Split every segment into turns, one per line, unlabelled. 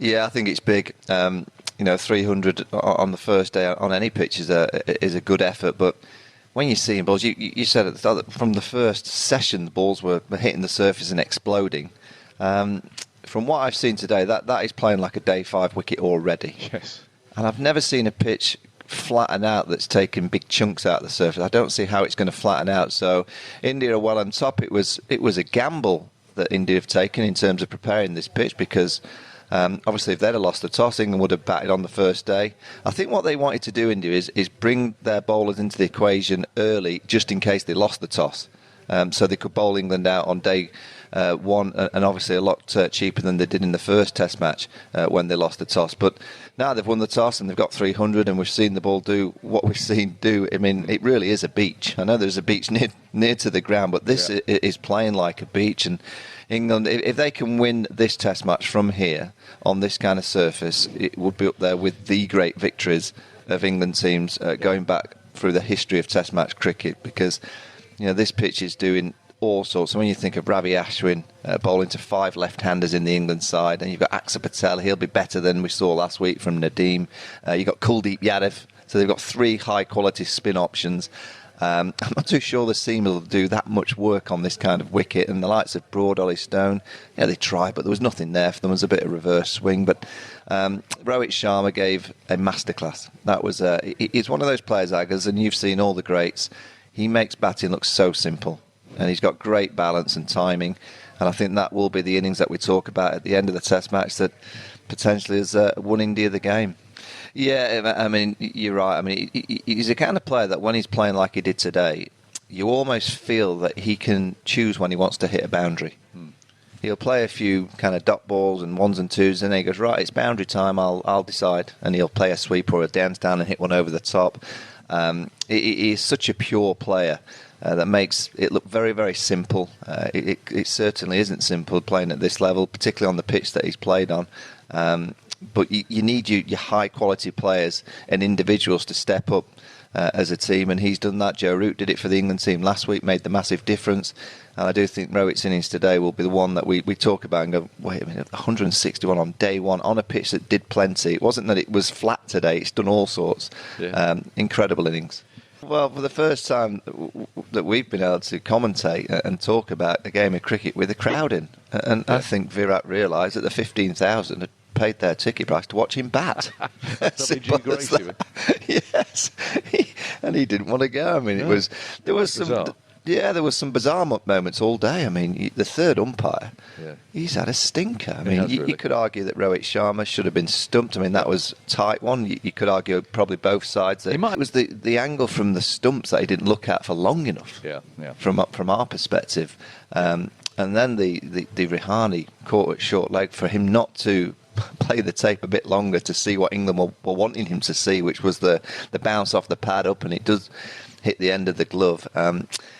Yeah, I think it's big. 300 on the first day on any pitch is a good effort, but when you're seeing balls, you said at the start that from the first session, the balls were hitting the surface and exploding. From what I've seen today, that is playing like a day 5 wicket already.
Yes.
And I've never seen a pitch flatten out that's taken big chunks out of the surface. I don't see how it's going to flatten out. So India are well on top. It was a gamble that India have taken in terms of preparing this pitch because obviously if they'd have lost the toss, England would have batted on the first day. I think what they wanted to do, India, is bring their bowlers into the equation early just in case they lost the toss. So they could bowl England out on day 1 and obviously a lot cheaper than they did in the first test match when they lost the toss. But now they've won the toss and they've got 300 and we've seen the ball do what we've seen do. I mean, it really is a beach. I know there's a beach near to the ground, but this is playing like a beach. And England, if they can win this test match from here on this kind of surface, it would be up there with the great victories of England teams going back through the history of test match cricket because this pitch is doing all sorts. So when you think of Ravi Ashwin bowling to 5 left-handers in the England side, and you've got Axar Patel, he'll be better than we saw last week from Nadeem. You've got Kuldeep Yadav, so they've got 3 high-quality spin options. I'm not too sure the seam will do that much work on this kind of wicket. And the likes of Broad, Ollie Stone, they tried, but there was nothing there for them. There was a bit of reverse swing. But Rohit Sharma gave a masterclass. That was he's one of those players, Aggers, and you've seen all the greats. He makes batting look so simple. And he's got great balance and timing. And I think that will be the innings that we talk about at the end of the test match that potentially has won India the game. Yeah, I mean, you're right. I mean, he's the kind of player that when he's playing like he did today, you almost feel that he can choose when he wants to hit a boundary. He'll play a few kind of dot balls and 1s and 2s, and then he goes, right, it's boundary time, I'll decide. And he'll play a sweep or a dance down and hit one over the top. He's such a pure player. That makes it look very, very simple. It certainly isn't simple playing at this level, particularly on the pitch that he's played on. But you need your high-quality players and individuals to step up as a team, and he's done that. Joe Root did it for the England team last week, made the massive difference. And I do think Rohit's innings today will be the one that we talk about and go, wait a minute, 161 on day 1 on a pitch that did plenty. It wasn't that it was flat today. It's done all sorts. Yeah. Incredible innings. Well, for the first time that we've been able to commentate and talk about a game of cricket with a crowd in. And I think Virat realised that the 15,000 had paid their ticket price to watch him bat.
Simple as that.
Yes. And he didn't want to go. I mean, there was some... Yeah, there was some bizarre moments all day. I mean, the third umpire, he's had a stinker. I mean, you could argue that Rohit Sharma should have been stumped. I mean, that was a tight one. You could argue probably both sides. It was the angle from the stumps that he didn't look at for long enough. From our perspective, and then the Rihani caught at short leg for him not to play the tape a bit longer to see what England were wanting him to see, which was the bounce off the pad up, and it does hit the end of the glove.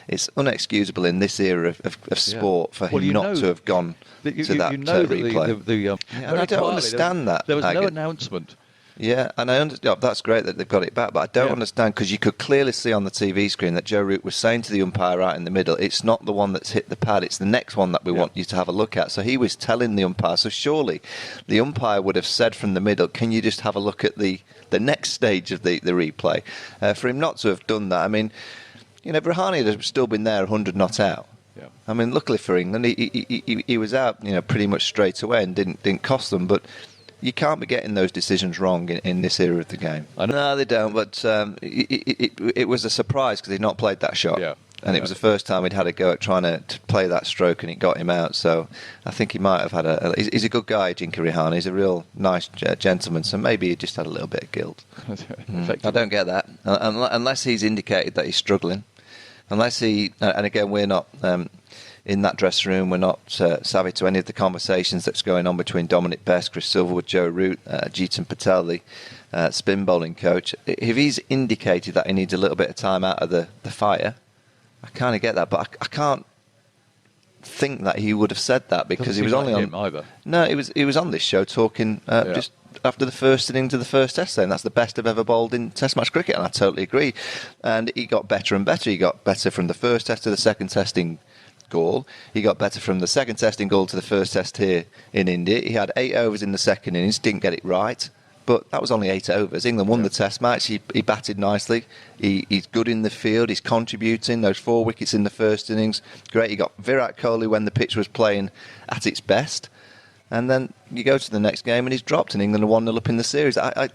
It's unexcusable in this era of sport for him not to have gone to that replay. I don't understand that.
There was no announcement.
Yeah, and I understand that's great that they've got it back, but I don't understand because you could clearly see on the TV screen that Joe Root was saying to the umpire right in the middle, it's not the one that's hit the pad, it's the next one that we want you to have a look at. So he was telling the umpire, so surely the umpire would have said from the middle, can you just have a look at the next stage of the replay? For him not to have done that, I mean, Brahani had still been there 100 not out. Yeah. I mean, luckily for England, he was out, pretty much straight away and didn't cost them, but you can't be getting those decisions wrong in this era of the game. No, they don't, but it was a surprise because he'd not played that shot. Yeah. And it was the first time he'd had a go at trying to play that stroke, and it got him out. So I think he might have had he's a good guy, Ajinkya Rahane. He's a real nice gentleman, so maybe he just had a little bit of guilt. I don't get that. Unless he's indicated that he's struggling. Unless he... And again, we're not... in that dressing room, we're not savvy to any of the conversations that's going on between Dominic Best, Chris Silverwood, Joe Root, Jeetan Patel, the spin bowling coach. If he's indicated that he needs a little bit of time out of the fire, I kind of get that, but I can't think that he would have said that because he was only on...
either.
No, he was on this show talking just after the first innings of the first test, saying that's the best I've ever bowled in test match cricket, and I totally agree. And he got better and better. He got better from the first test to the second test in Gaul. He got better from the second test in Gaul to the first test here in India. He had 8 overs in the second innings, didn't get it right. But that was only 8 overs. England won the test match. He batted nicely. He's good in the field. He's contributing. Those 4 wickets in the first innings, great. He got Virat Kohli when the pitch was playing at its best. And then you go to the next game and he's dropped and England are 1-0 up in the series. I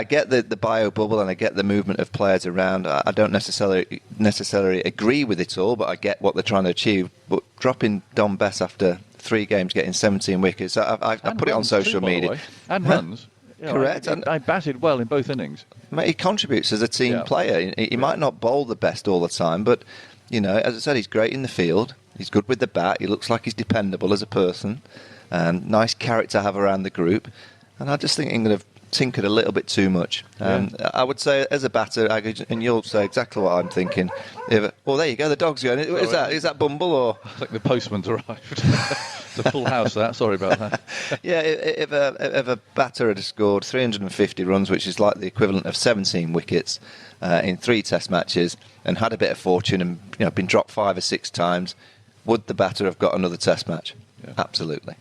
get the bio bubble and I get the movement of players around. I don't necessarily agree with it all, but I get what they're trying to achieve. But dropping Dom Bess after 3 games, getting 17 wickets, I put it on social media.
And runs.
Correct.
I batted well in both innings.
Mate, he contributes as a team player. He might not bowl the best all the time, but, as I said, he's great in the field. He's good with the bat. He looks like he's dependable as a person. Nice character to have around the group. And I just think England have tinkered a little bit too much. I would say, as a batter, and you'll say exactly what I'm thinking. There you go, the dog's going. Is that Bumble or?
I think the postman's arrived. It's a full house, that. Sorry about that.
If a batter had scored 350 runs, which is like the equivalent of 17 wickets in 3 Test matches, and had a bit of fortune and been dropped 5 or 6 times, would the batter have got another Test match? Yeah. Absolutely.